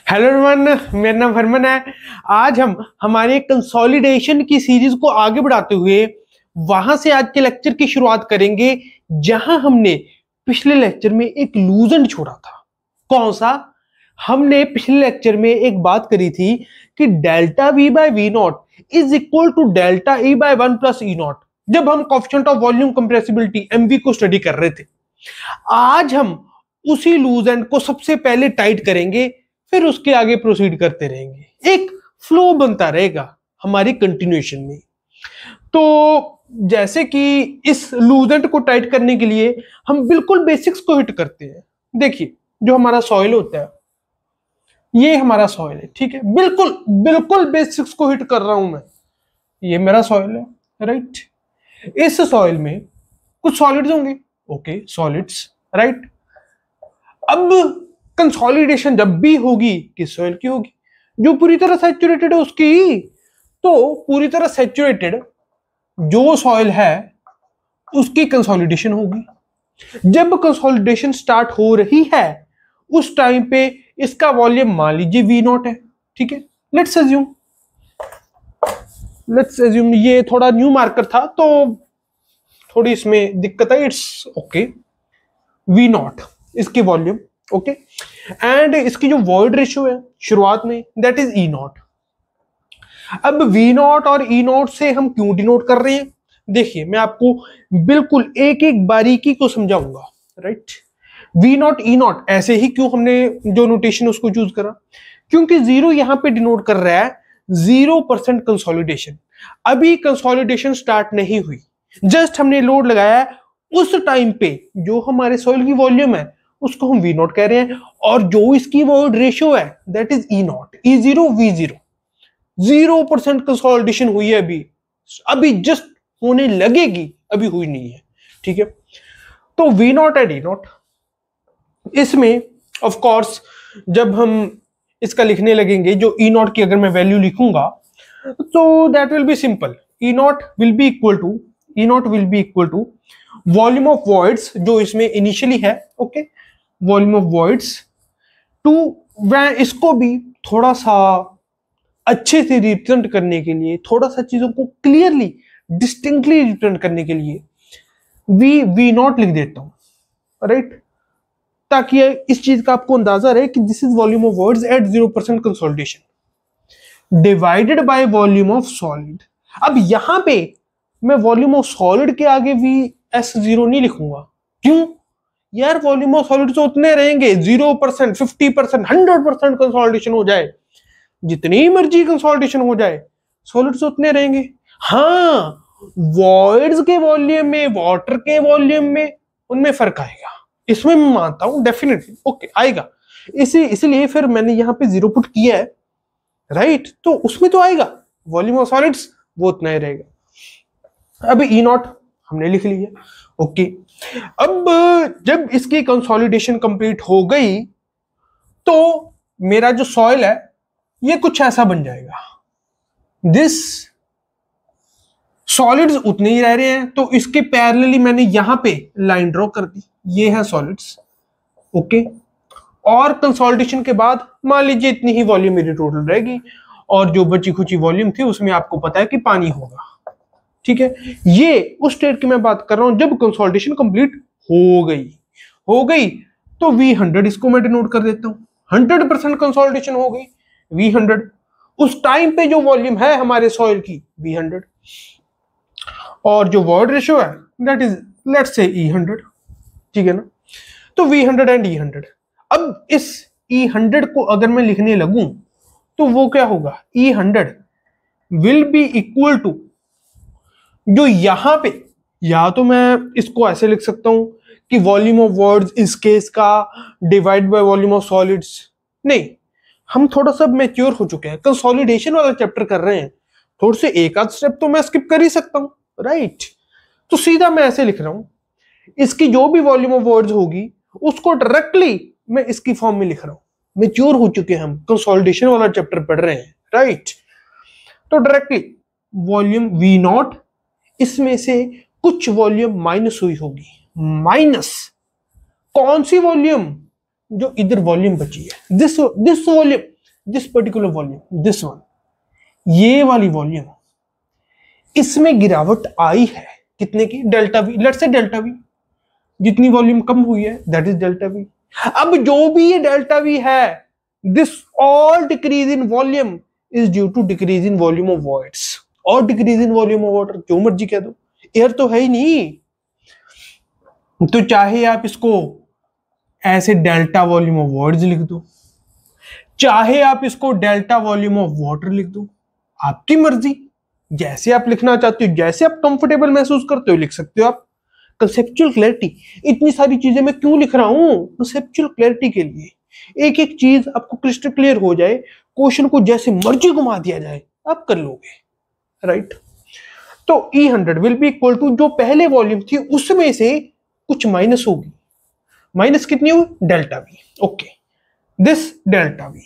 Hello everyone, मेरा नाम हरमन है। आज हम हमारे कंसोलिडेशन की सीरीज को आगे बढ़ाते हुए वहां से आज के लेक्चर की शुरुआत करेंगे जहां हमने पिछले लेक्चर में एक लूजेंट छोड़ा था। कौन सा? हमने पिछले लेक्चर में एक बात करी थी कि delta we by we naught is equal to delta E by 1 plus E naught, जब हम coefficient of volume compressibility m v को स्टडी कर रहे थे। आज हम उसी लूजेंट को सबसे पहले टाइट करेंगे, फिर उसके आगे प्रोसीड करते रहेंगे। एक फ्लो बनता रहेगा हमारी कंटिन्यूएशन में। तो जैसे कि इस लूजेंट को टाइट करने के लिए हम बिल्कुल बेसिक्स को हिट करते हैं। देखिए, जो हमारा सॉइल होता है, ये हमारा सॉइल है, ठीक है। बिल्कुल बिल्कुल बेसिक्स को हिट कर रहा हूं मैं। ये मेरा सॉइल है, राइट। इस सॉइल में कुछ सॉलिड्स होंगे, ओके, सॉलिड्स, राइट। अब कंसोलिडेशन जब भी होगी किस सॉइल की होगी? जो पूरी तरह सैचुरेटेड है उसकी। तो पूरी तरह सैचुरेटेड जो सॉइल है उसकी कंसोलिडेशन होगी। जब कंसोलिडेशन स्टार्ट हो रही है उस टाइम पे इसका वॉल्यूम मान लीजिए वी नॉट है, ठीक है। लेट्स अज्यूम ये थोड़ा न्यू मार्कर था तो थोड़ी इसमें दिक्कत है। इट्स ओके, वी नॉट इसकी वॉल्यूम, ओके। एंड इसकी जो वॉइड रेशियो है शुरुआत में, दैट इज ई नॉट। अब वी नॉट और ई नॉट से हम क्यों डिनोट कर रहे हैं? देखिए, मैं आपको बिल्कुल एक एक बारीकी को समझाऊंगा, right. V naught e naught ऐसे ही क्यों हमने जो नोटेशन उसको चूज करा? क्योंकि जीरो यहां पे डिनोट कर रहा है 0% कंसोलिडेशन। अभी कंसोलिडेशन स्टार्ट नहीं हुई, जस्ट हमने लोड लगाया। उस टाइम पे जो हमारे सॉइल की वॉल्यूम है उसको हम वी नॉट कह रहे हैं, और जो इसकी वॉइड रेशियो है that is E not, E zero we zero. 0% consolidation हुई है अभी जस्ट होने लगेगी, अभी हुई नहीं है, ठीक है। तो v naught and e naught, इसमें ऑफ कोर्स जब हम इसका लिखने लगेंगे, जो ई नॉट की अगर मैं वैल्यू लिखूंगा तो that will be simple. E naught will be equal to volume of voids जो इसमें इनिशियली है, okay, volume of voids too, मैं इसको भी थोड़ा सा अच्छे से रिप्रेजेंट करने के लिए, थोड़ा सा चीजों को क्लियरली डिस्टिंक्टली रिप्रेजेंट करने के लिए वी नॉट लिख देता हूं, राइट, ताकि इस चीज का आपको अंदाजा रहे कि this is volume of voids at 0% consolidation divided by volume of solid. अब यहां पे मैं वॉल्यूम ऑफ सॉलिड के आगे VS0 नहीं लिखूंगा। क्यों यार? वॉल्यूम ऑफ सॉलिड तो उतने रहेंगे, 0%, 50%, 100% कंसोलिडेशन हो जाए, जितनी मर्जी कंसोलिडेशन हो जाए, सॉलिड्स उतने रहेंगे। हाँ, वॉइड्स के वॉल्यूम में, वाटर के वॉल्यूम में, उनमें फर्क आएगा, इसमें मैं मानता हूं डेफिनेटली, ओके, आएगा। इसलिए फिर मैंने यहां पे 0 पुट किया है, राइट। तो उसमें तो आएगा वॉल्यूम ऑफ सॉलिड्स, वो उतना ही रहेगा। अब ई नॉट हमने लिख लिया, ओके। अब जब इसकी कंसोलिडेशन कंप्लीट हो गई तो मेरा जो सॉइल है ये कुछ ऐसा बन जाएगा। दिस सॉलिड्स उतने ही रह रहे हैं, तो इसके पैरेलली मैंने यहां पे लाइन ड्रॉ कर दी। ये है सॉलिड्स, ओके। और कंसोलिडेशन के बाद मान लीजिए इतनी ही वॉल्यूम मेरी टोटल रहेगी, और जो बची खुची वॉल्यूम थी उसमें आपको पता है कि पानी होगा, ठीक है। ये उस स्टेट की मैं बात कर रहा हूं जब कंसोलिडेशन कंप्लीट हो गई तो V100 इसको मैं डिनोट कर देता हूं। 100% कंसोलिडेशन हो गई, V100। उस टाइम पे जो वॉल्यूम है हमारे सॉइल की V100, और जो वॉइड रेशियो है that is let's say E100, ठीक है ना। तो V100 एंड E100। अब इस E100 को अगर मैं लिखने लगूं तो वो क्या होगा? E100 will be equal to, जो यहां पे, या तो मैं इसको ऐसे लिख सकता हूं कि वॉल्यूम ऑफ वॉइड्स इस केस का divide by volume of solids. नहीं, हम थोड़ा सा मैच्योर हो चुके हैं, कंसोलिडेशन वाला चैप्टर कर रहे हैं, थोड़े से एक आध स्टेप तो मैं स्किप कर ही सकता हूं, राइट। तो सीधा मैं ऐसे लिख रहा हूं, इसकी जो भी वॉल्यूम ऑफ वॉइड्स होगी उसको डायरेक्टली मैं इसकी फॉर्म में लिख रहा हूं। मैच्योर हो चुके हैं हम, कंसोलिडेशन वाला चैप्टर पढ़ रहे हैं, राइट। तो डायरेक्टली वॉल्यूम वी नॉट, इसमें से कुछ वॉल्यूम माइनस हुई होगी, माइनस कौन सी वॉल्यूम? जो इधर वॉल्यूम बची है, this volume, this particular volume, this one, ये वाली वॉल्यूम, इसमें गिरावट आई है कितने की, delta we, let's say delta we, जितनी वॉल्यूम कम हुई है दैट इज डेल्टा वी। अब जो भी ये डेल्टा वी है, this all decrease in volume is due to decrease in volume of voids, और decrease in volume of water, जो मर्जी कह दो, एयर तो है ही नहीं। तो चाहे आप इसको ऐसे डेल्टा वॉल्यूम ऑफ वॉइड्स लिख दो, चाहे आप इसको डेल्टा वॉल्यूम ऑफ वाटर लिख दो, आपकी मर्जी, जैसे आप लिखना चाहते हो, जैसे आप कंफर्टेबल महसूस करते हो लिख सकते हो आप। कंसेप्चुअल क्लैरिटी, इतनी सारी चीजें मैं क्यों लिख रहा हूं, कंसेप्चुअल क्लैरिटी के लिए, एक एक चीज आपको क्रिस्टल क्लियर हो जाए, क्वेश्चन को जैसे मर्जी घुमा दिया जाए आप कर लोगे, राइट। तो E100 will be equal to, जो पहले वॉल्यूम थी उसमें से कुछ माइनस होगी, माइनस कितनी हुई, delta we, okay, this delta we,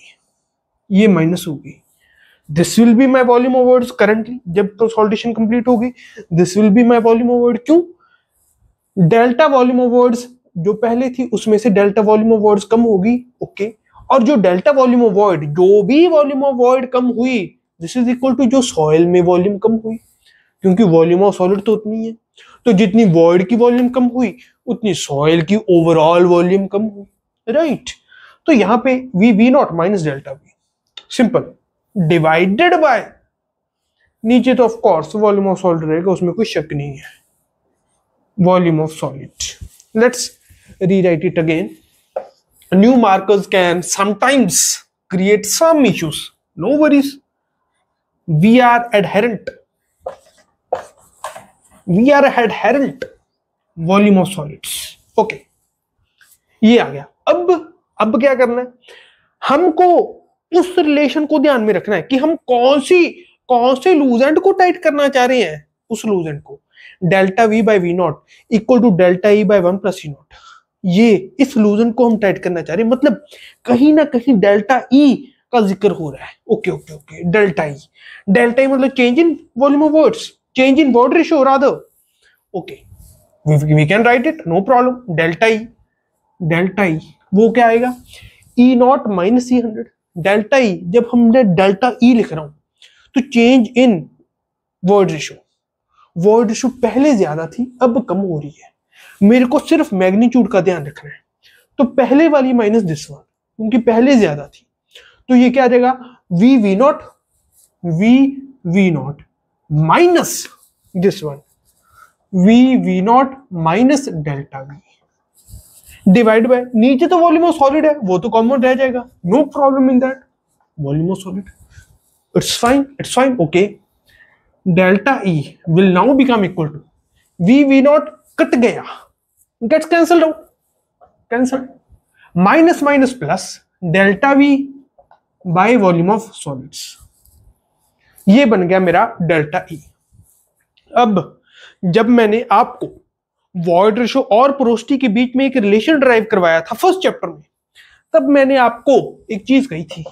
ये माइनस होगी, this will be my volume of words currently, जब कंसोलिडेशन कंप्लीट होगी, this will be my volume of word, क्यों, डेल्टा वॉल्यूम ऑफ वर्ड्स जो पहले थी उसमें से डेल्टा वॉल्यूम ऑफ वर्ड्स कम होगी, ओके, और जो डेल्टा वॉल्यूम ऑफ वॉइड, जो भी वॉल्यूम ऑफ वॉइड कम हुई, दिस इज इक्वल टू जो सॉइल में वॉल्यूम कम हुई, क्योंकि वॉल्यूम ऑफ सॉलिड तो उतनी है, तो जितनी वॉइड की वॉल्यूम कम हुई उतनी सॉइल की ओवरऑल वॉल्यूम कम हुई, राइट। तो यहां पे v naught minus delta v, simple, divided by, नीचे तो of course volume of solid रहेगा, उसमें कोई शक नहीं है, volume of solid. Let's rewrite it again, new markers can sometimes create some issues, no worries, we are adherent volume of solids, okay, ये आ गया। अब क्या करना है, हमको उस रिलेशन को ध्यान में रखना है कि हम कौन से लूजेंट को टाइट करना चाह रहे हैं, उस लूजेंट को, delta v by v naught equal to delta e by 1 plus E naught, ये इस लूजेंट को हम टाइट करना चाह रहे हैं, मतलब कहीं ना कहीं डेल्टा ई का जिक्र हो रहा है, ओके, डेल्टा ई मतलब change in volume of words, change in word ratio rather, okay, we can write it, no problem, delta E वो क्या आएगा, E not minus E100, delta E, जब हमने डेल्टा ई लिख रहा हूं तो चेंज इन वर्ड रेशियो पहले ज्यादा थी अब कम हो रही है, मेरे को सिर्फ मैग्नीट्यूड का ध्यान रखना है, तो पहले वाली माइनस दिस वन, क्योंकि पहले ज्यादा थी, तो ये क्या आ जाएगा, v naught minus this one, v naught minus delta v divide by, नीचे तो वॉल्यूम ऑफ सॉलिड है वो तो कॉमन रह जाएगा, no problem in that, volume of solid, it's fine, okay, delta E will now become equal to V not, cut गया, gets cancelled out, cancel, minus plus delta we by volume of solids, ये बन गया मेरा delta E. अब जब मैंने आपको void ratio और पोरोसिटी के बीच में एक रिलेशन ड्राइव करवाया था फर्स्ट चैप्टर में, तब मैंने आपको एक चीज कही थी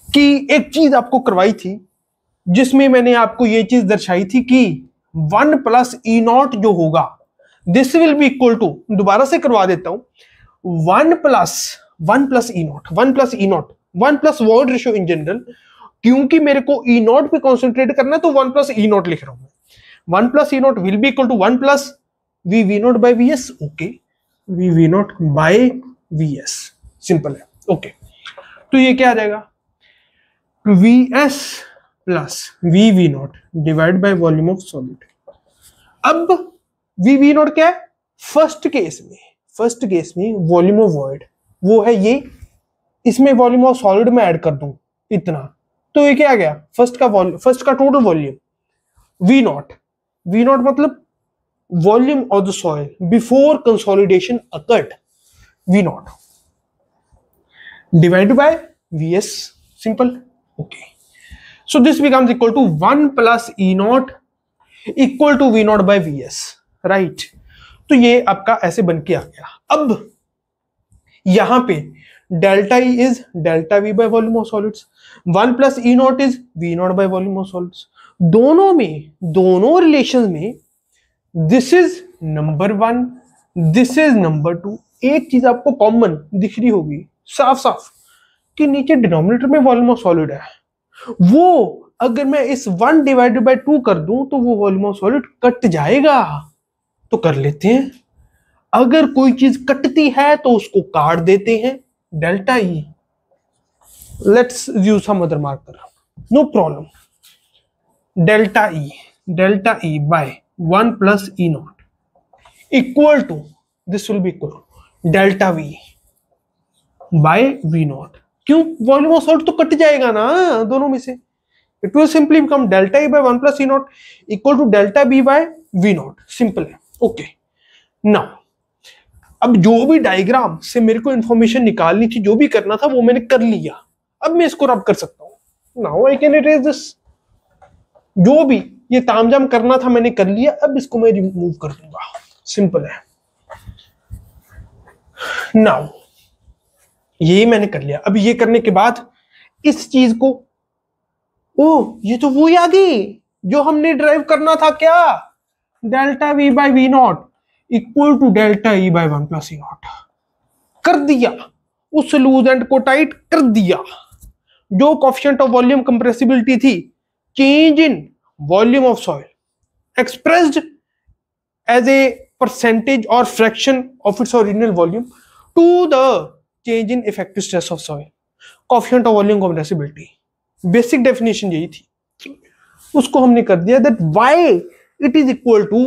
कि एक चीज आपको करवाई थी जिसमें मैंने आपको ये चीज दर्शाई थी कि 1 प्लस ई नॉट जो होगा, this will be equal to, दोबारा से करवा देता हूं, 1 plus E naught 1 plus void ratio in general, क्योंकि मेरे को ई नॉट पे कॉन्सेंट्रेट करना है तो 1 प्लस ई नॉट लिख रहा हूं, 1 plus E naught will be equal to 1 plus v naught by v s, okay, v naught by v s, simple है, ओके। तो ये क्या आ जाएगा, v s plus v naught divide by volume of solid. अब v naught क्या है, first case में वॉल्यूम ऑफ वॉइड वो है ये, इसमें वॉल्यूम ऑफ सॉलिड में ऐड कर दूं इतना, तो ये क्या आ गया, फर्स्ट का टोटल वॉल्यूम वी नॉट मतलब volume of the soil before consolidation occurred, v naught divided by v s, simple, okay. So this becomes equal to 1 plus E naught equal to V naught by Vs, right? तो ये आपका ऐसे बन के आ गया। अब यहां पे delta E is delta V by volume of solids, 1 plus E naught is V naught by volume of solids। दोनों रिलेशन में this is number 1, this is number 2। एक चीज आपको कॉमन दिख रही होगी साफ, कि नीचे डिनोमिनेटर में वॉल्यूम ऑफ सॉलिड है, वो अगर मैं इस 1 डिवाइडेड बाय 2 कर दूं तो वो वॉल्यूम ऑफ सॉलिड कट जाएगा। तो कर लेते हैं, अगर कोई चीज कटती है तो उसको काट देते हैं, delta e. Let's use some other marker, no problem. Delta E by 1 plus E naught equal to, this will be equal delta we by we naught. क्यों? वॉल्यूम ऑफ सॉलिड तो कट जाएगा ना दोनों में से। It will simply become delta E by 1 plus E naught equal to delta b by we naught. Simple है। Okay, now अब जो भी डायग्राम से मेरे को इंफॉर्मेशन निकालनी थी, जो भी करना था वो मैंने कर लिया। अब मैं इसको रब कर सकता हूं। Now I can erase this. जो भी ये तामझाम करना था मैंने कर लिया, अब इसको मैं रिमूव कर दूंगा। सिंपल है। नाउ ये मैंने कर लिया। अब ये करने के बाद इस चीज को, ओ ये तो वो याद ही जो हमने ड्राइव करना था, क्या? Delta we by we naught equal to delta E by 1 plus E naught. कर दिया, उस लूज एंड को टाइट कर दिया। जो कोएफिशिएंट ऑफ वॉल्यूम कंप्रेसिबिलिटी थी, change in volume of soil expressed as a percentage और fraction of its original volume to the change in effective stress of soil, coefficient of volume compressibility. Basic definition यही थी, उसको हमने कर दिया that why it is equal to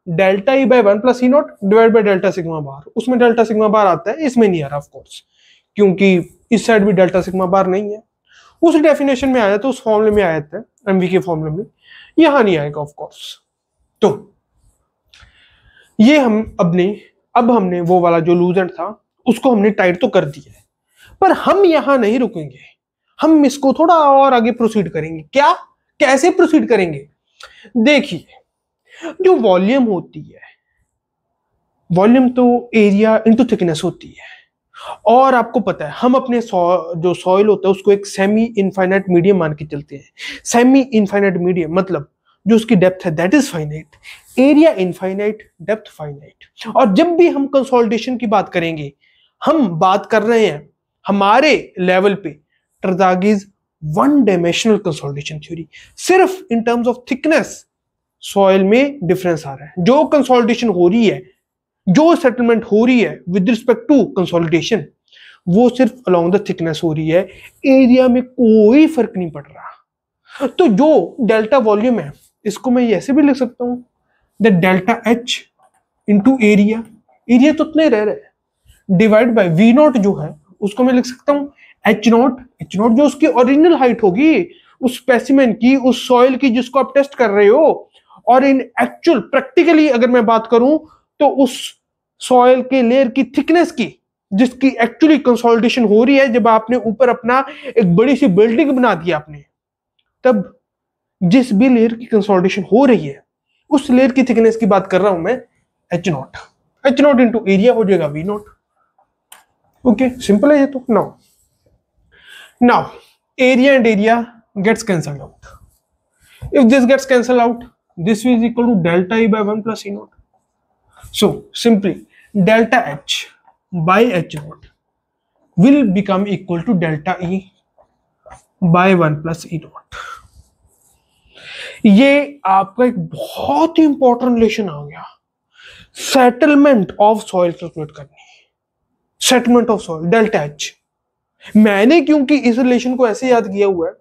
delta E by 1 plus E not divide by delta sigma bar. उसमें delta sigma बार आता है, इसमें नहीं आ रहा ऑफ कोर्स, क्योंकि इस साइड भी डेल्टा सिग्मा बार नहीं है। उस डेफिनेशन में आया था, उस फॉर्मूले में आया था, एमवी के फॉर्मूले में, यहां नहीं आएगा ऑफ कोर्स। तो ये अब हमने वो वाला जो लूजेंट था उसको हमने टाइट तो कर दिया है, पर हम यहां नहीं रुकेंगे। हम इसको थोड़ा और आगे प्रोसीड करेंगे। क्या? कैसे प्रोसीड करेंगे? देखिए, जो वॉल्यूम होती है, वॉल्यूम तो एरिया इनटू थिकनेस होती है, और आपको पता है हम अपने जो सॉइल होता है उसको एक सेमी इनफाइनाइट मीडियम मान के चलते हैं। सेमी इनफाइनाइट मीडियम मतलब जो उसकी डेप्थ है that is finite, area infinite, depth finite. और जब भी हम कंसोलिडेशन की बात करेंगे, हम बात कर रहे हैं हमारे लेवल पे ट्रजागिज वन डायमेंशनल कंसोलिडेशन थ्योरी। सिर्फ इन टर्म्स ऑफ थिकनेस सॉइल में डिफरेंस आ रहा है। जो कंसोलिडेशन हो रही है, जो सेटलमेंट हो रही है विद रिस्पेक्ट टू कंसोलिडेशन, वो सिर्फ अलोंग द थिकनेस हो रही है, एरिया में कोई फर्क नहीं पड़ रहा। तो जो डेल्टा वॉल्यूम है, इसको मैं ऐसे भी लिख सकता हूं that delta H into area, area तो उतने रह रहे हैं, डिवाइड बाय वी नॉट जो है उसको मैं लिख सकता हूं एच नॉट जो उसकी ओरिजिनल हाइट होगी उस स्पेसिमेन की, उस सॉइल की जिसको आप टेस्ट कर रहे हो। और इन एक्चुअल प्रैक्टिकली अगर मैं बात करूं तो उस सॉइल के लेयर की थिकनेस की, जिसकी एक्चुअली कंसोलिडेशन हो रही है। जब आपने ऊपर अपना एक बड़ी सी बिल्डिंग बना दी आपने, तब जिस भी लेयर की कंसोलिडेशन हो रही है उस लेयर की थिकनेस की बात कर रहा हूं मैं, एच नॉट इंटू एरिया हो जाएगा वी नॉट। ओके, सिंपल है ये तो। Now area and area gets cancelled out. If this gets cancel out, this is equal to delta E by 1 plus E naught. So simply delta H by H naught will become equal to delta E by 1 plus E naught. ये आपका एक बहुत ही important relation आ गया। Settlement of soil calculate करनी है, settlement of soil delta H. मैंने क्योंकि इस रिलेशन को ऐसे याद किया हुआ है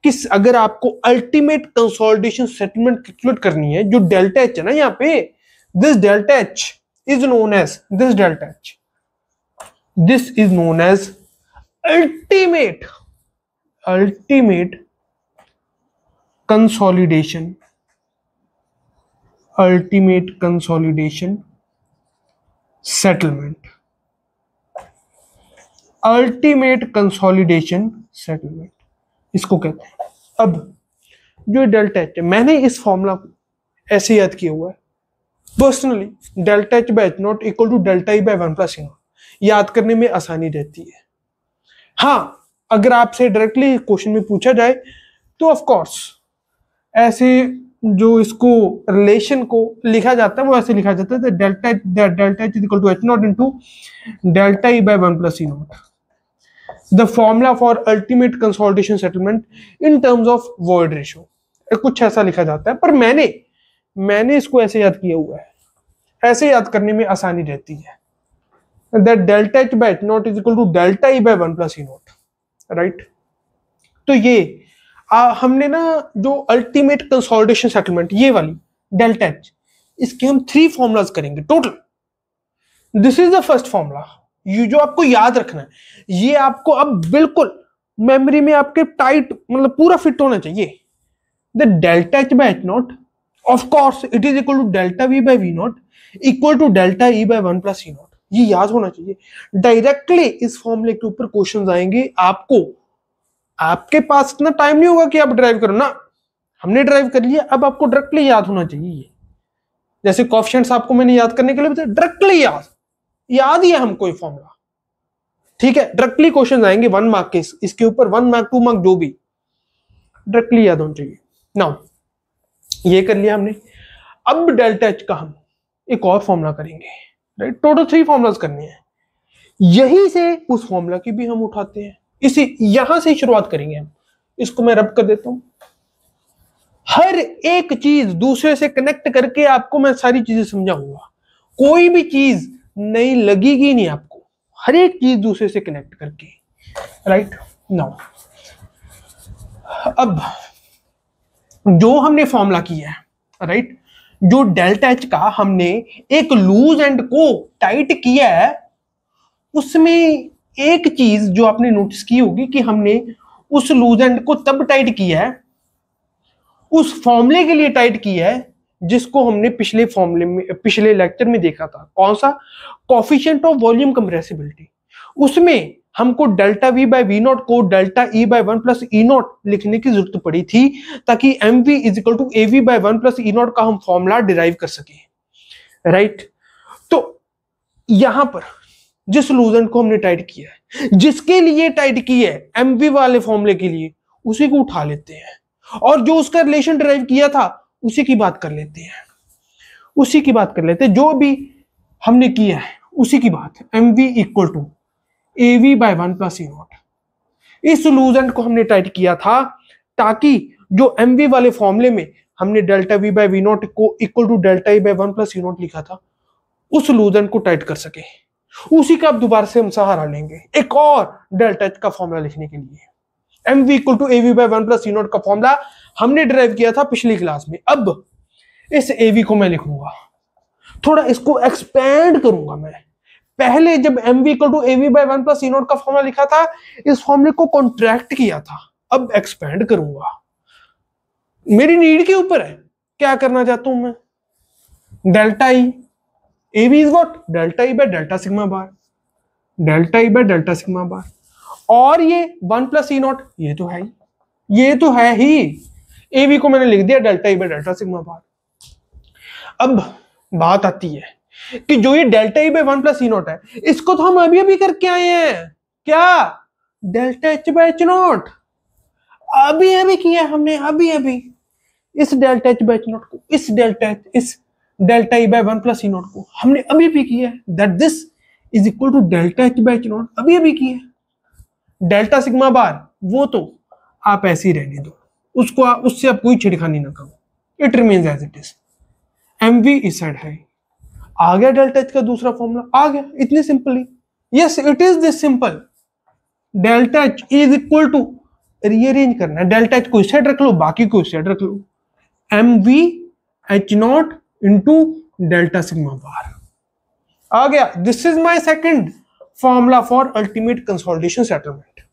कि अगर आपको अल्टीमेट कंसोलिडेशन सेटलमेंट कैलकुलेट करनी है, जो डेल्टा एच है ना यहाँ पे, this delta H is known as this is known as ultimate consolidation settlement, ultimate consolidation settlement इसको कहते हैं। अब जो डेल्टा एच है, मैंने इस फॉर्मूला को ऐसे याद किया हुआ है personally, delta H by H naught equal to delta E by 1 plus E naught. याद करने में आसानी रहती है। हाँ, अगर आपसे डायरेक्टली क्वेश्चन में पूछा जाए तो ऑफ कोर्स ऐसे जो इसको रिलेशन को लिखा जाता है वो ऐसे लिखा जाता है delta H is equal to h not into delta E by 1 plus E naught. The formula for ultimate consolidation settlement in terms of void ratio, कुछ ऐसा लिखा जाता है, पर मैंने इसको ऐसे याद किया हुआ है, ऐसे याद करने में आसानी रहती है। That delta H by H naught is equal to delta E by 1 plus E naught, right. तो ये हमने ना जो अल्टीमेट कंसोलिडेशन सेटलमेंट ये वाली डेल्टा एच, इसके हम 3 फॉर्मूलाज करेंगे total. This is the first formula, ये जो आपको याद रखना है, ये आपको अब बिल्कुल मेमोरी में आपके टाइट मतलब पूरा फिट होना चाहिए। The delta H by H naught of course it is equal to delta we by we naught equal to delta E by 1 plus E naught, ये याद होना चाहिए। डायरेक्टली इस फॉर्मूले के ऊपर क्वेश्चंस आएंगे आपको, आपके पास इतना टाइम नहीं होगा कि आप ड्राइव करो ना, हमने ड्राइव कर लिया, अब आपको डायरेक्टली याद होना चाहिए। जैसे कोएफिशिएंट्स आपको मैंने याद करने के लिए बताया, डायरेक्टली याद ही है हमको ये फॉर्मूला, ठीक है। डायरेक्टली क्वेश्चन आएंगे 1 मार्क के, इसके ऊपर 1 मार्क 2 मार्क जो भी, डायरेक्टली याद होना चाहिए। नाउ ये कर लिया हमने, अब डेल्टा एच का हम एक और फॉर्मूला करेंगे, राइट। टोटल 3 फॉर्मूलाज करने हैं, यही से उस फॉर्मूला की भी हम उठाते हैं, इसी यहां से शुरुआत करेंगे हम। इसको मैं रब कर देता हूं, हर एक चीज दूसरे से कनेक्ट करके आपको मैं सारी चीजें समझाऊंगा, कोई भी चीज नहीं लगेगी नहीं आपको, हर एक चीज दूसरे से कनेक्ट करके, राइट। नाउ अब जो हमने फॉर्मूला किया है, राइट, जो डेल्टा एच का हमने एक लूज एंड को टाइट किया है, उसमें एक चीज जो आपने नोटिस की होगी कि हमने उस लूज एंड को तब टाइट किया है, उस फॉर्मूले के लिए टाइट किया है जिसको हमने पिछले फॉर्मूले में पिछले लेक्चर में देखा था। कौन सा? Coefficient of volume compressibility. उसमें हमको delta we by we not को delta E by 1 plus E not लिखने की जरूरत पड़ी थी, ताकि M V is equal to A V by 1 plus E not का हम फॉर्मूला डिराइव कर सके, राइट। तो यहां पर जिस लूजेंट को हमने टाइट किया है, जिसके लिए टाइट किया है एम वी वाले फॉर्मूले के लिए, उसी को उठा लेते हैं, और जो उसका रिलेशन डिराइव किया था उसी की बात कर लेते हैं, उसी की बात कर लेते हैं, जो भी हमने किया है उसी की बात। M v equal to A V by 1 plus E naught, इस लूजेंट को हमने टाइट किया था ताकि जो एम वी वाले फॉर्मूले में हमने delta we by we not को equal to delta E by 1 plus E not लिखा था, उस लूजेंट को टाइट कर सके। उसी का अब दोबारा से हम सहारा लेंगे एक और डेल्टा एच का फॉर्मूला लिखने के लिए। M v equal to A V by 1 plus E not का फॉर्मूला हमने डिराइव किया था पिछली क्लास में। अब इस ए वी को मैं लिखूंगा, थोड़ा इसको एक्सपेंड करूंगा मैं। पहले जब m v equal to A V by 1 plus E not का फॉर्मूला लिखा था, इस फॉर्मूले को कॉन्ट्रैक्ट किया था, अब एक्सपेंड करूंगा, मेरी नीड के ऊपर है क्या करना चाहता हूं मैं। Delta E, A V is what, delta E by delta sigma bar, delta E by delta sigma bar, और ये 1 प्लस ई नॉट, ये तो है ही, ये तो है ही। ए वी को मैंने लिख दिया delta E by delta sigma bar. अब बात आती है कि जो ये delta E by 1 plus E not है, इसको तो हम अभी अभी करके आए हैं, क्या? Delta H by H naught अभी अभी किया हमने, अभी अभी। इस delta H by H naught को, इस delta E by 1 plus E not को हमने अभी भी किया है, that this is equal to delta H by H naught, अभी अभी किया है। डेल्टा सिग्मा बार वो तो आप ऐसे ही रहने दो, उसको उससे आप कोई छिड़खानी ना करो, it remains as it is. M v इस साइड है, आ गया डेल्टा एच का दूसरा फॉर्मूला, आ गया, इतनी simply. Yes, it is this simple. Delta H is equal to, rearrange करना है, डेल्टा एच को इस साइड रख लो, बाकी को इस साइड रख लो, M V H not into delta sigma bar, आ गया। This is my second formula for ultimate consolidation settlement,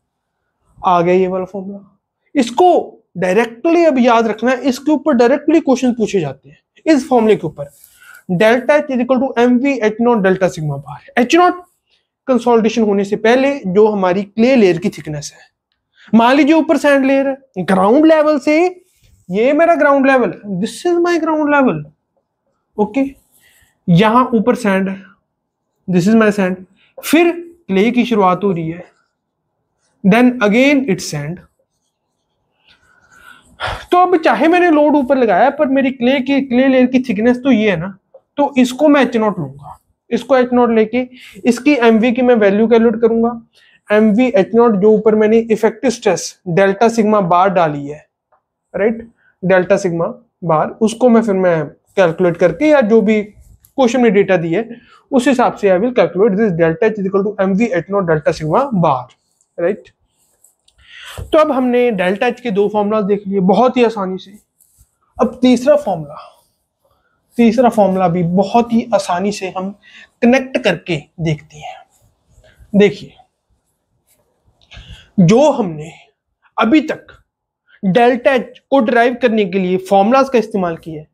आ गया ये वाला फॉर्मूला। इसको डायरेक्टली अब याद रखना है, इसके ऊपर डायरेक्टली क्वेश्चन पूछे जाते हैं इस फॉर्मूले के ऊपर। Delta H is equal to M V H naught delta sigma bar. H naught consolidation होने से पहले जो हमारी क्ले लेयर की थिकनेस है, मान लीजिए ऊपर सैंड लेयर है, ग्राउंड लेवल से, ये मेरा ग्राउंड लेवल है, this is my ground level, okay. यहां ऊपर सैंड है, दिस इज माई सैंड, फिर क्ले की शुरुआत हो रही है, देन अगेन इट्स सैंड। तो अब चाहे मैंने लोड ऊपर लगाया, पर मेरी क्ले लेयर की थिकनेस तो ये है ना, तो इसको मैं एच नॉट लूंगा, इसको एच नॉट लेके इसकी एमवी की मैं वैल्यू कैलकुलेट करूंगा। MVH0 जो ऊपर मैंने इफेक्टिव स्ट्रेस डेल्टा सिग्मा बार डाली है, राइट, डेल्टा सिग्मा बार, उसको मैं कैलकुलेट करके या जो भी क्वेश्चन में डेटा दी है उस हिसाब से I will calculate this delta H equal to MVH0 delta sigma bar, right. तो अब हमने डेल्टा एच के दो फॉर्मूला देख लिए बहुत ही आसानी से। अब तीसरा फॉर्मूला भी बहुत ही आसानी से हम कनेक्ट करके देखते हैं। देखिए, जो हमने अभी तक डेल्टा एच को डिराइव करने के लिए फॉर्मूलाज का इस्तेमाल किया है,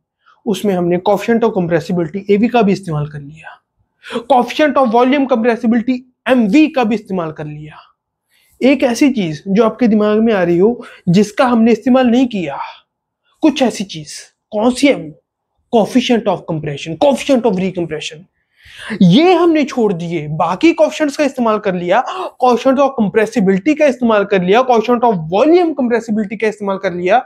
उसमें हमने कोएफिशिएंट ऑफ कंप्रेसिबिलिटी एवी का भी इस्तेमाल कर लिया, coefficient of volume compressibility MV का भी इस्तेमाल कर लिया। एक ऐसी चीज जो आपके दिमाग में आ रही हो जिसका हमने इस्तेमाल नहीं किया, कुछ ऐसी चीज, कौन सी है वो? Coefficient of compression, coefficient of recompression, ये हमने छोड़ दिए, बाकी कोएफिशिएंट्स का इस्तेमाल कर लिया, कोएफिशिएंट ऑफ कंप्रेसिबिलिटी का इस्तेमाल कर लिया, कोएफिशिएंट ऑफ वॉल्यूम कंप्रेसिबिलिटी का इस्तेमाल कर लिया।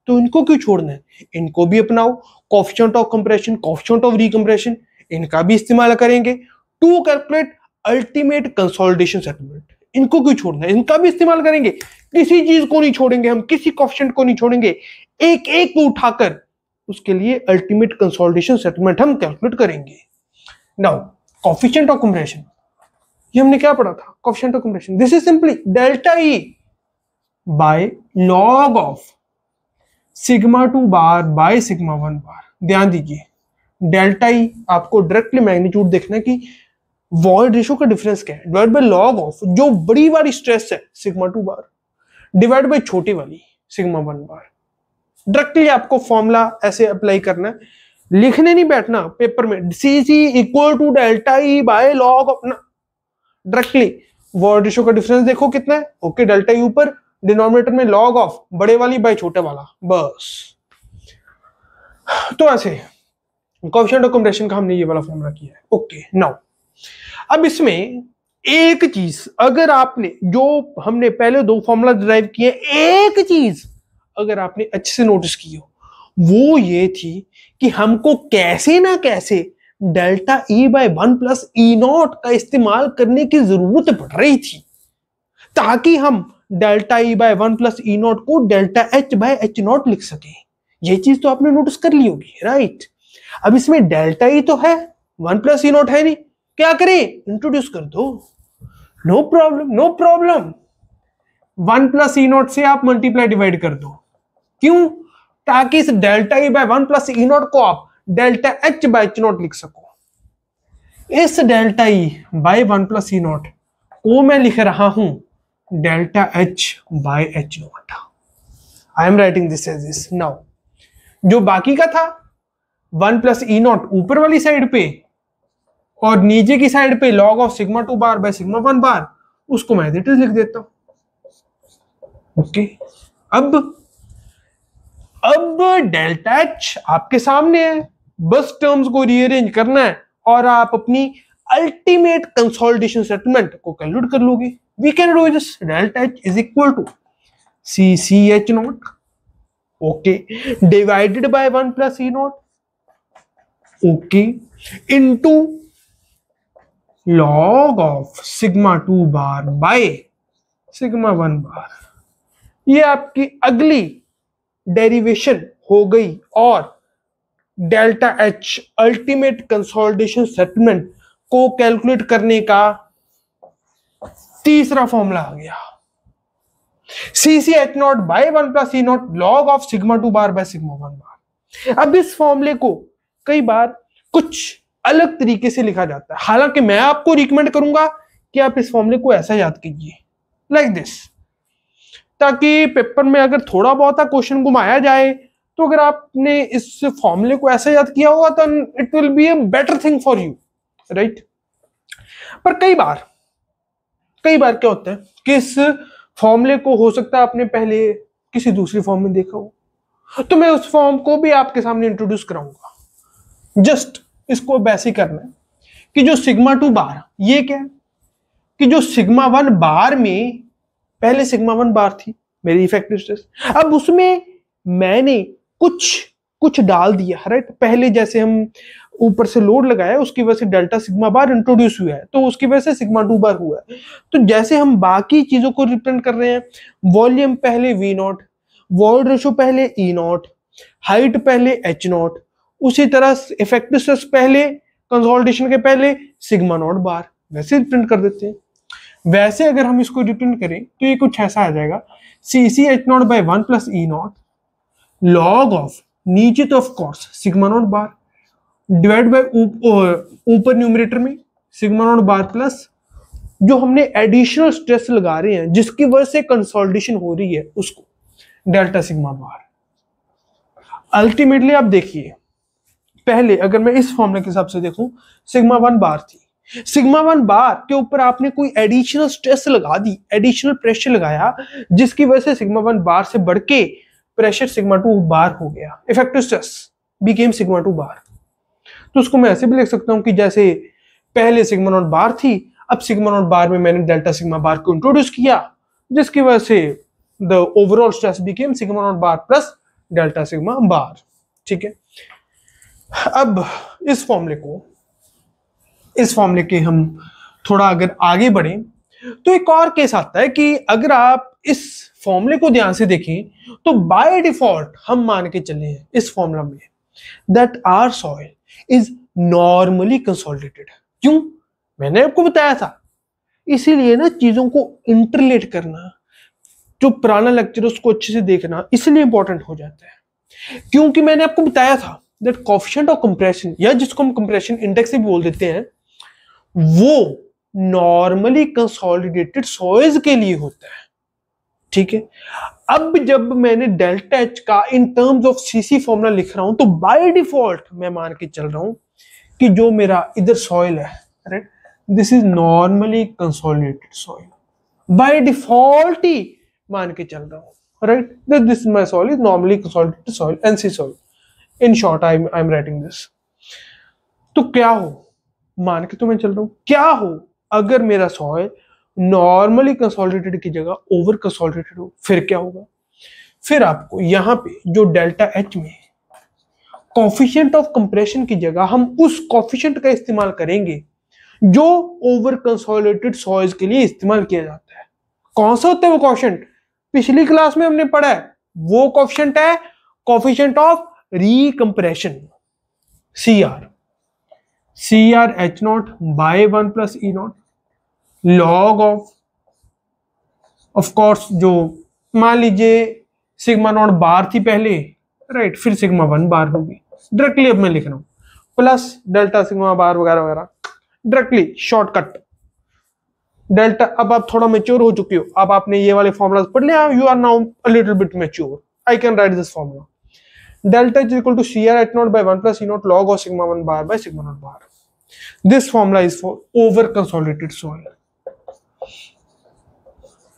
तो इनको क्यों छोड़ना है? इनको भी अपनाओ, coefficient of compression, coefficient of recompression, इनका भी इस्तेमाल करेंगे to calculate ultimate consolidation settlement. इनको क्यों छोड़ना है? इनका भी इस्तेमाल करेंगे, किसी चीज को नहीं छोड़ेंगे हम, किसी कोएफिशिएंट को नहीं छोड़ेंगे, एक एक को उठाकर उसके लिए अल्टीमेट कंसोलिडेशन सेटलमेंट हम कैलकुलेट करेंगे। नाउ कोएफिशिएंट ऑफ कंप्रेशन, ये हमने क्या पढ़ा था? Coefficient of compression, this is simply delta E by log of sigma 2 bar by sigma 1 बार। ध्यान दीजिए, डेल्टा ई आपको डायरेक्टली मैग्नीट्यूड देखना है कि वॉइड रेशियो का डिफरेंस क्या है, डिवाइड बाय लॉग ऑफ जो बड़ी वाली स्ट्रेस है सिग्मा 2 बार डिवाइड बाय छोटी वाली सिग्मा 1 बार। डायरेक्टली आपको फॉर्मूला ऐसे अप्लाई करना है, लिखने नहीं बैठना पेपर में CC equal to delta E by log of ना, डायरेक्टली वॉइड रेशियो का डिफरेंस देखो कितना है, ओके, डेल्टा ई ऊपर, डिनोमिनेटर में लॉग ऑफ बड़े वाली बाय छोटे वाला, बस। तो ऐसे कोएफिशिएंट ऑफ कंप्रेशन का हमने ये वाला फॉर्मूला किया है, ओके। नाउ अब इसमें एक चीज, अगर आपने जो हमने पहले दो फॉर्मूला डिराइव किए, एक चीज अगर आपने अच्छे से नोटिस की हो, वो ये थी कि हमको कैसे ना कैसे delta E by 1 plus E not का इस्तेमाल करने की जरूरत पड़ रही थी, ताकि हम delta E by 1 plus E not को delta H by H not लिख सके। ये चीज तो आपने नोटिस कर ली होगी, राइट। अब इसमें डेल्टा ई तो है, 1 प्लस ई नॉट है नहीं, क्या करें? इंट्रोड्यूस कर दो, no problem, no problem. 1 plus ई नॉट से आप मल्टीप्लाई डिवाइड कर दो, क्यों? ताकि इस delta E by 1 plus E not को आप delta H by H not लिख सको। इस delta E by 1 plus E not को मैं लिख रहा हूं delta H by H naught. I am writing this as this. Now जो बाकी का था 1 प्लस ई नॉट ऊपर वाली साइड पे और नीचे की साइड पे log of sigma 2 bar by sigma 1 बार, उसको मैं एज इट इज लिख देता हूं, ओके। अब डेल्टा एच आपके सामने है, बस टर्म्स को रीअरेंज करना है और आप अपनी अल्टीमेट कंसोलिडेशन सेटलमेंट को कैलकुलेट कर लोगे। We can do this, delta H is equal to C C H not, okay, divided by 1 plus E not, okay, into log of sigma 2 bar by sigma 1 bar. ये आपकी अगली derivation हो गई और delta H ultimate consolidation settlement को calculate करने का तीसरा फॉर्मूला आ गया, C C H not by 1 plus E not log of sigma 2 bar by sigma 1 bar. अब इस फॉर्मूले को कई बार कुछ अलग तरीके से लिखा जाता है, हालांकि मैं आपको रिकमेंड करूंगा कि आप इस फॉर्मूले को ऐसा याद कीजिए, लाइक दिस, ताकि पेपर में अगर थोड़ा बहुत क्वेश्चन घुमाया जाए तो अगर आपने इस फॉर्मूले को ऐसा याद किया होगा तो it will be a better thing for you, right. पर कई बार क्या होता है कि इस फॉर्मूले को हो सकता है आपने पहले किसी दूसरी फॉर्म में देखा हो, तो मैं उस फॉर्म को भी आपके सामने इंट्रोड्यूस कराऊंगा। जस्ट इसको वैसे करना है कि जो सिग्मा 2 बार, ये क्या है कि जो सिग्मा 1 बार में पहले सिग्मा 1 बार थी मेरी इफेक्टिव स्ट्रेस, अब उसमें मैंने कुछ डाल दिया, राइट। पहले जैसे हम ऊपर से लोड लगाया है, उसकी वजह से डेल्टा सिग्मा बार इंट्रोड्यूस हुआ है, तो उसकी वजह से सिग्मा 2 बार हुआ है। तो जैसे हम बाकी चीजों को रिप्रेजेंट कर रहे हैं, वॉल्यूम पहले वी नॉट, वॉइड रेशो पहले ई नॉट, हाइट पहले एच नॉट, उसी तरह इफेक्टिव स्ट्रेस पहले कंसोलिडेशन के पहले सिग्मा नॉट बार, वैसे रिप्रेजेंट कर देते हैं। वैसे अगर हम इसको रिप्रेजेंट करें तो ये कुछ ऐसा आ जाएगा, C C H not by 1 plus E not log of, नीचे तो of course sigma not bar, divide by ऊपर न्यूमरेटर में सिग्मा नॉट बार प्लस जो हमने एडिशनल स्ट्रेस लगा रहे हैं जिसकी वजह से कंसोलिडेशन हो रही है उसको, डेल्टा सिग्मा बार। अल्टीमेटली आप देखिए, पहले अगर मैं इस फॉर्मूले के हिसाब से देखूं, सिग्मा 1 बार थी, सिग्मा 1 बार के ऊपर आपने कोई एडिशनल स्ट्रेस लगा दी, एडिशनल प्रेशर लगाया, जिसकी वजह से सिग्मा 1 बार से बढ़ के प्रेशर सिग्मा 2 बार हो गया, इफेक्टिव स्ट्रेस बिकेम सिग्मा 2 बार। तो उसको मैं ऐसे भी लिख सकता हूं कि जैसे पहले सिग्मा नॉट बार थी, अब सिग्मा नॉट बार में मैंने डेल्टा सिग्मा बार को इंट्रोड्यूस किया, जिसकी वजह से the overall stress became sigma not bar plus delta sigma bar. ठीक है, अब इस फॉर्मूले के हम थोड़ा अगर आगे बढ़े तो एक और केस आता है कि अगर आप इस फॉर्मूले को ध्यान से देखें तो बाय डिफॉल्ट हम मान के चले हैं इस फॉर्मूला में that our soil is normally consolidated. क्यों? मैंने आपको बताया था, इसीलिए ना चीजों को इंटरलेट करना, जो पुराना लेक्चर उसको अच्छे से देखना इसलिए इंपॉर्टेंट हो जाता है, क्योंकि मैंने आपको बताया था दैट कोएफिशिएंट ऑफ कंप्रेशन, या जिसको हम कंप्रेशन इंडेक्स भी बोल देते हैं, वो नॉर्मली कंसोलिडेटेड सॉइल्स के लिए होता है। ठीक है, अब जब मैंने डेल्टा एच का इन टर्म्स ऑफ सीसी फॉर्मूला लिख रहा हूं तो बाय डिफॉल्ट मैं मान के चल रहा हूं कि जो मेरा इधर सॉइल है, right, this is normally consolidated soil, by default ही मान के चल रहा हूं, right, this my soil is normally consolidated soil, NC soil, in short I am writing this. तो क्या हो, मान के तो मैं चल रहा हूं, क्या हो अगर मेरा सॉइल नॉर्मली कंसोलिडेटेड की जगह ओवर कंसोलिडेटेड हो, फिर क्या होगा? फिर आपको यहां पे जो डेल्टा एच में कोएफिशिएंट ऑफ कंप्रेशन की जगह हम उस कोएफिशिएंट का इस्तेमाल करेंगे जो ओवर कंसोलिडेटेड सॉइल्स के लिए इस्तेमाल किया जाता है। कौन सा होता है वो कोएफिशिएंट? पिछली क्लास में हमने पढ़ा है, वो कोएफिशिएंट है coefficient of recompression, CR H not by 1 plus E not log of course जो मान लीजिए सिग्मा नॉट बार थी पहले, राइट, फिर सिग्मा 1 बार होगी, डायरेक्टली अब मैं लिख रहा हूं प्लस डेल्टा सिग्मा बार वगैरह वगैरह, डायरेक्टली शॉर्टकट डेल्टा। अब आप थोड़ा मैच्योर हो चुके हो, अब आपने ये वाले फॉर्मूलाज पढ़ लिया, you are now a little bit mature, I can write this formula, delta is equal to CR H not by 1 plus E not log of sigma 1 bar by sigma not bar. This formula is for over consolidated soil.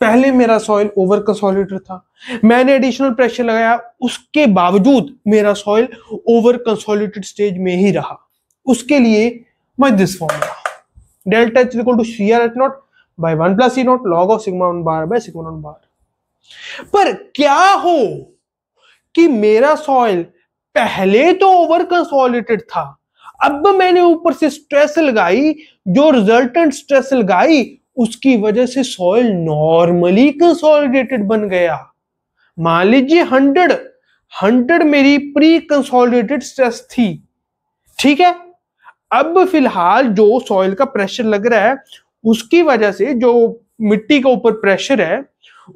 पहले मेरा soil over consolidated था, मैंने additional pressure लगाया, उसके बावजूद मेरा soil over consolidated stage में ही रहा, उसके लिए मैं this formula delta is equal to CR H not by 1 plus E not log of sigma 1 bar by sigma not bar. पर क्या हो कि मेरा सॉइल पहले तो ओवर कंसोलिडेटेड था, अब मैंने ऊपर से स्ट्रेस लगाई, जो रिजल्टेंट स्ट्रेस लगाई उसकी वजह से सॉइल नॉर्मली कंसोलिडेटेड बन गया। मान लीजिए 100 मेरी प्री कंसोलिडेटेड स्ट्रेस थी, ठीक है, अब फिलहाल जो सॉइल का प्रेशर लग रहा है उसकी वजह से, जो मिट्टी के ऊपर प्रेशर है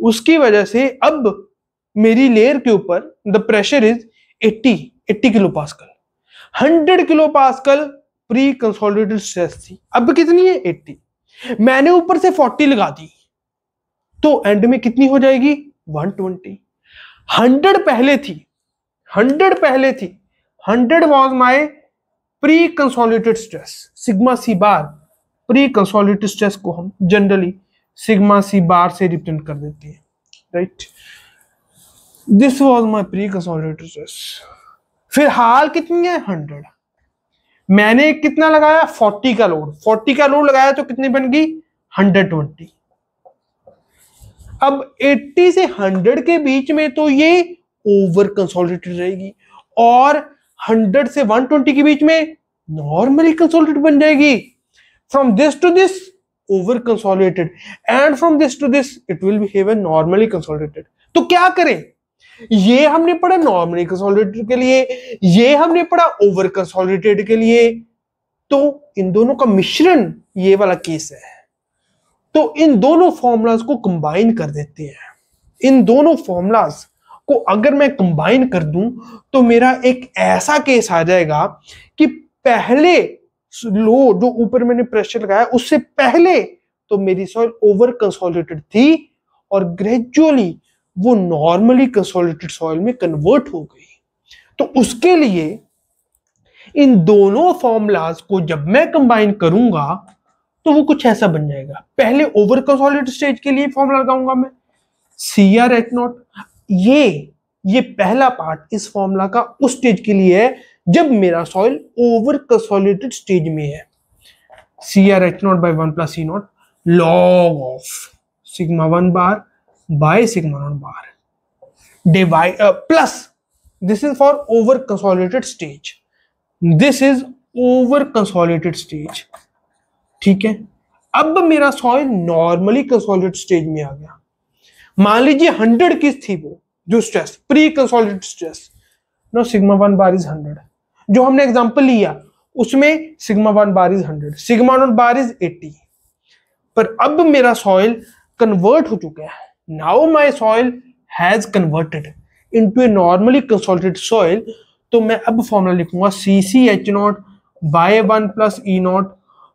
उसकी वजह से अब मेरी लेयर के ऊपर the pressure is 80 kilo pascal, 100 kilo pascal pre consolidated stress थी, अब कितनी है 80, मैंने ऊपर से 40 लगा दी तो एंड में कितनी हो जाएगी 120। 100 पहले थी, 100 was my pre consolidated stress, sigma C bar, pre consolidated stress को हम जनरली सिग्मा सी बार से रिप्रेजेंट कर देते हैं, right, this was my pre consolidated stress. फिलहाल कितनी है 100, मैंने कितना लगाया 40 का लोड लगाया तो कितनी बन गई 120। अब 80 से 100 के बीच में तो ये ओवर कंसोलिडेटेड रहेगी और 100 से 120 के बीच में नॉर्मली कंसोलिडेटेड बन जाएगी। From this to this over consolidated, and from this to this it will behave as normally consolidated. तो क्या करें, ये हमने पढ़ा नॉर्मली कंसोलिडेटेड के लिए, ये हमने पढ़ा ओवर कंसोलिडेटेड के लिए, तो इन दोनों का मिश्रण ये वाला केस है। तो इन दोनों फॉर्मूलाज को कंबाइन कर देते हैं। इन दोनों फॉर्मूलाज को अगर मैं कंबाइन कर दूं तो मेरा एक ऐसा केस आ जाएगा कि पहले लो जो ऊपर मैंने प्रेशर लगाया उससे पहले तो मेरी सॉइल ओवर कंसोलिडेटेड थी और ग्रेजुअली वो नॉर्मली कंसोलिडेटेड सॉइल में कन्वर्ट हो गई। तो उसके लिए इन दोनों फॉर्मूलाज को जब मैं कंबाइन करूंगा तो वो कुछ ऐसा बन जाएगा। पहले ओवर कंसोलिडेटेड स्टेज के लिए फॉर्मूला लगाऊंगा मैं CrH0। ये पहला पार्ट इस फॉर्मूला का उस स्टेज के लिए है जब मेरा सॉइल ओवर कंसोलिडेटेड स्टेज में है। CrH0 by 1 plus E0 log of sigma 1 bar by sigma 0 bar divide plus this is for over consolidated stage, this is over consolidated stage। ठीक है, अब मेरा सॉइल नॉर्मली कंसोलिडेटेड स्टेज में आ गया। मान लीजिए 100 की थी वो जो stress, pre consolidated stress, no sigma 1 bar is 100। जो हमने एग्जांपल लिया उसमें sigma 1 bar is 100, sigma 0 bar is 80। पर अब मेरा सॉइल कन्वर्ट हो चुका है। Now my soil has converted into a normally consolidated soil. तो मैं अब फॉर्मूला लिखूंगा CcH0 by 1 plus E0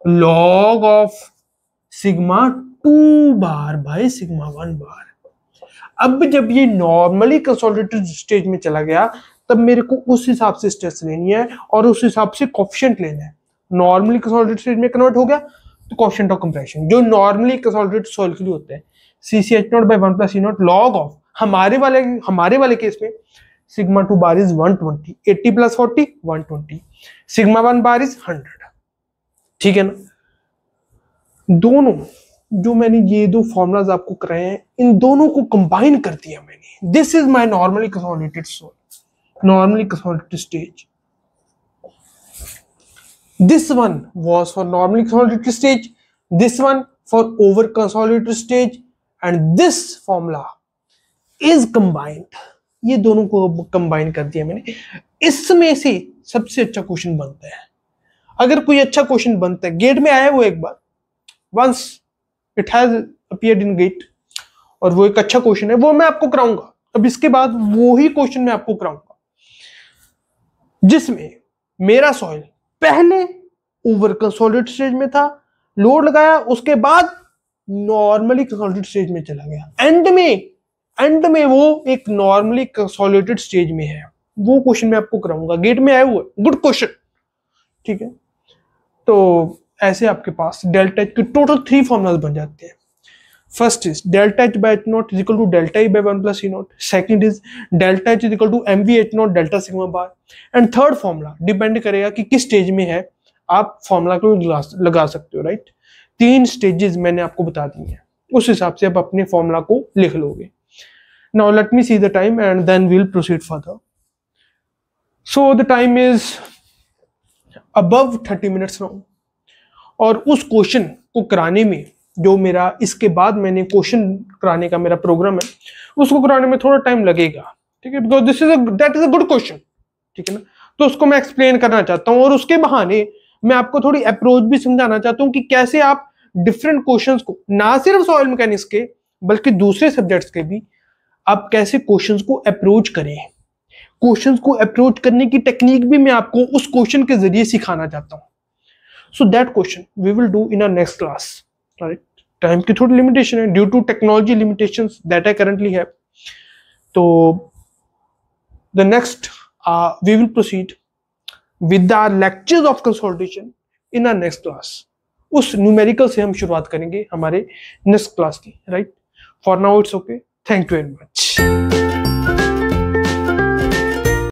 log of sigma 2 bar by sigma 1 bar. अब जब ये नॉर्मली कंसोलिडेटेड स्टेज में चला गया तब मेरे को उस हिसाब से स्ट्रेस लेनी है और उस हिसाब से कोफिशिएंट लेना है। नॉर्मली कंसोलिडेटेड स्टेज में कन्वर्ट हो गया तो कोफिशिएंट ऑफ कंप्रेशन जो नॉर्मली कंसोलिडेटेड सॉइल के लिए होता है CcH0 by 1 plus E0 log of हमारे वाले केस में sigma 2 bar is 120, 80 plus 40 120, sigma 1 bar is 100। ठीक है ना, दोनों जो मैंने ये दो फॉर्मूलाज आपको कराए हैं इन दोनों को कंबाइन कर दिया मैंने। This is my normally consolidated soil, normally consolidated stage. This one was for normally consolidated stage, this one for over consolidated stage, and this formula is combined. ये दोनों को कंबाइन कर दिया मैंने। इसमें से सबसे अच्छा क्वेश्चन बनता है, अगर कोई अच्छा क्वेश्चन बनता है, गेट में आया वो एक बार, once it has appeared in GATE, और वो एक अच्छा क्वेश्चन है, वो मैं आपको कराऊंगा। अब इसके बाद वो ही क्वेश्चन मैं आपको कराऊंगा जिसमें मेरा सॉइल पहले ओवर कंसोलिडेटेड स्टेज में था, लोड लगाया, उसके बाद नॉर्मली कंसोलिडेटेड स्टेज में चला गया, एंड में वो एक नॉर्मली कंसोलिडेटेड स्टेज में है। वो क्वेश्चन मैं आपको कराऊंगा, गेट में आया हुआ, गुड क्वेश्चन। ठीक है, तो ऐसे आपके पास डेल्टा एच के टोटल 3 फॉर्मूलाज बन जाते हैं। First is delta H by H0 is equal to delta E by 1 plus E0। Second is delta H is equal to MVH0 delta sigma bar. And third formula depend करेगा कि किस stage में है, आप formula को लगा सकते हो, राइट। 3 स्टेजेस मैंने आपको बता दी हैं, उस हिसाब से आप अपने फॉर्मूला को लिख लोगे। Now let me see the time and then we will proceed further. So the time is above 30 minutes now, और उस क्वेश्चन को कराने में जो मेरा इसके बाद मैंने क्वेश्चन कराने का मेरा प्रोग्राम है उसको कराने में थोड़ा टाइम लगेगा। ठीक है, because that is a good question. ठीक है ना, तो उसको मैं एक्सप्लेन करना चाहता हूँ और उसके बहाने मैं आपको थोड़ी अप्रोच भी समझाना चाहता हूँ कि कैसे आप डिफरेंट क्वेश्चंस को, ना सिर्फ सॉइल मैकेनिक्स के बल्कि दूसरे सब्जेक्ट्स के भी, आप कैसे क्वेश्चंस को अप्रोच करें। क्वेश्चंस को अप्रोच करने की टेक्निक भी मैं आपको उस क्वेश्चन के जरिए सिखाना चाहता हूँ। So that question we will do in our next class, right? Time की थोड़ी limitation है due to technology limitations that I currently have. So the next we will proceed with our lectures of consolidation in our next class. उस numerical से हम शुरुआत करेंगे हमारे next class की, right? For now it's okay. Thank you very much.